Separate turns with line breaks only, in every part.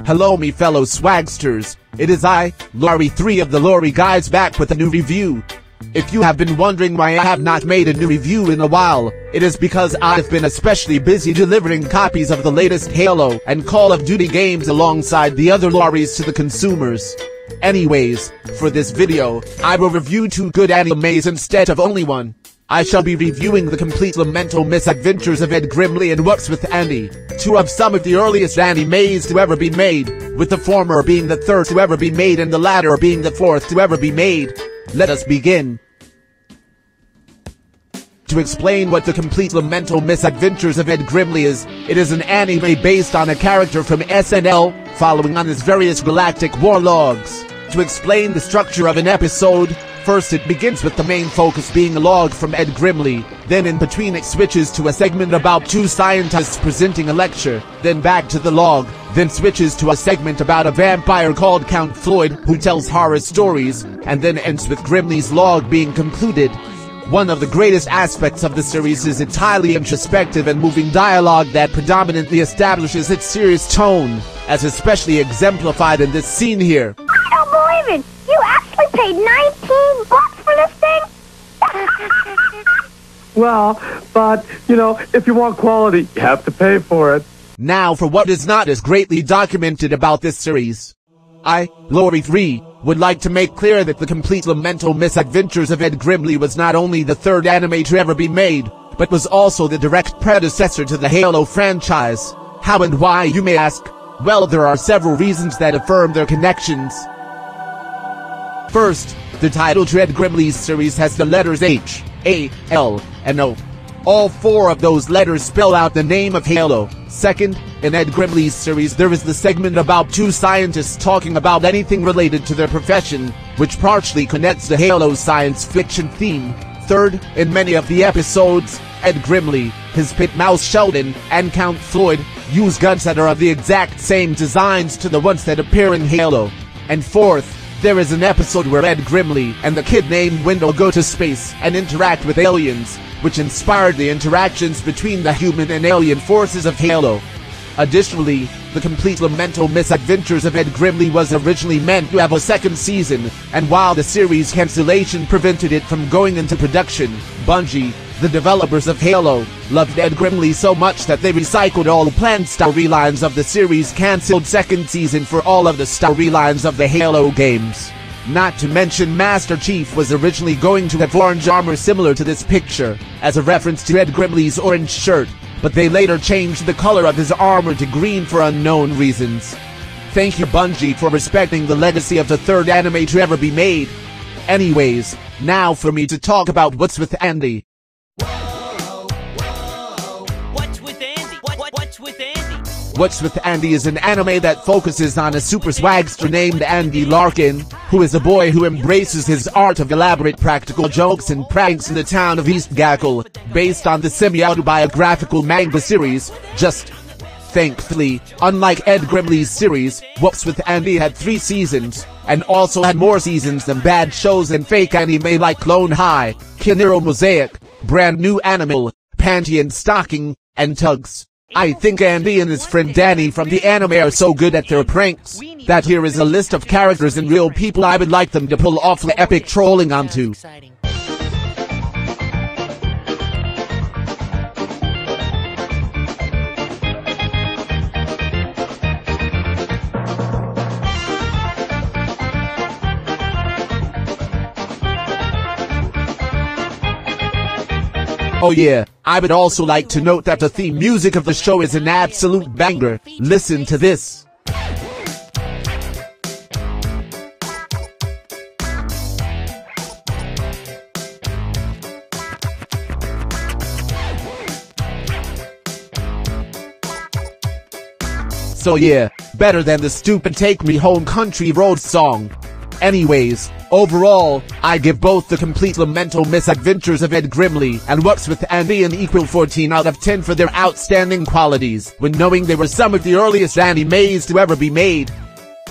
Hello me fellow swagsters, it is I, Lorry 3 of the Lorry Guys back with a new review. If you have been wondering why I have not made a new review in a while, it is because I've been especially busy delivering copies of the latest Halo and Call of Duty games alongside the other lorries to the consumers. Anyways, for this video, I will review 2 good animes instead of only one. I shall be reviewing the complete lamental misadventures of Ed Grimley and What's with Andy, 2 of some of the earliest animes to ever be made, with the former being the 3rd to ever be made and the latter being the 4th to ever be made. Let us begin. To explain what the complete lamental misadventures of Ed Grimley is, it is an anime based on a character from SNL, following on his various galactic war logs. To explain the structure of an episode, first it begins with the main focus being a log from Ed Grimley, then in between it switches to a segment about 2 scientists presenting a lecture, then back to the log, then switches to a segment about a vampire called Count Floyd who tells horror stories, and then ends with Grimley's log being concluded. One of the greatest aspects of the series is its highly introspective and moving dialogue that predominantly establishes its serious tone, as especially exemplified in this scene here.
I don't believe it! You actually paid $19 for this thing?
Well, but, if you want quality, you have to pay for it.
Now for what is not as greatly documented about this series. I, Lorry 3, would like to make clear that the complete lamental misadventures of Ed Grimley was not only the 3rd anime to ever be made, but was also the direct predecessor to the Halo franchise. How and why, you may ask? Well, there are several reasons that affirm their connections. First, the title to Ed Grimley's series has the letters H, A, L, and O. All 4 of those letters spell out the name of Halo. Second, in Ed Grimley's series there is the segment about 2 scientists talking about anything related to their profession, which partially connects the Halo science fiction theme. Third, in many of the episodes, Ed Grimley, his pit mouse Sheldon, and Count Floyd use guns that are of the exact same designs to the ones that appear in Halo. And fourth, there is an episode where Ed Grimley and the kid named Wendell go to space and interact with aliens, which inspired the interactions between the human and alien forces of Halo. Additionally, the complete lamental misadventures of Ed Grimley was originally meant to have a 2nd season, and while the series cancellation prevented it from going into production, Bungie, the developers of Halo, loved Ed Grimley so much that they recycled all planned storylines of the series' cancelled 2nd season for all of the storylines of the Halo games. Not to mention Master Chief was originally going to have orange armor similar to this picture, as a reference to Ed Grimley's orange shirt, but they later changed the color of his armor to green for unknown reasons. Thank you Bungie for respecting the legacy of the 3rd anime to ever be made. Anyways, now for me to talk about What's with Andy.
What's with Andy? What's with Andy?
What's with Andy is an anime that focuses on a super swagster named Andy Larkin, who is a boy who embraces his art of elaborate practical jokes and pranks in the town of East Gackle, based on the semi-autobiographical manga series, Just. Thankfully, unlike Ed Grimley's series, What's with Andy had 3 seasons, and also had more seasons than bad shows and fake anime like Clone High, TCMMOEG, Brand New Animal, Panty and Stocking, and Tugs. I think Andy and his friend Danny from the anime are so good at their pranks, that here is a list of characters and real people I would like them to pull off the epic trolling onto. Oh yeah, I would also like to note that the theme music of the show is an absolute banger. Listen to this. So yeah, better than the stupid Take Me Home Country Road song. Anyways, overall, I give both the complete lamental misadventures of Ed Grimley and What's with Andy an equal 14 out of 10 for their outstanding qualities, when knowing they were some of the earliest animes to ever be made.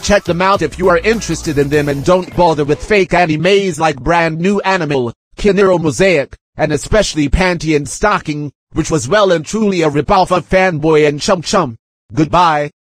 Check them out if you are interested in them and don't bother with fake animes like Brand New Animal, TCMMOEG, and especially Panty and Stocking, which was well and truly a ripoff of Fanboy and Chum Chum. Goodbye.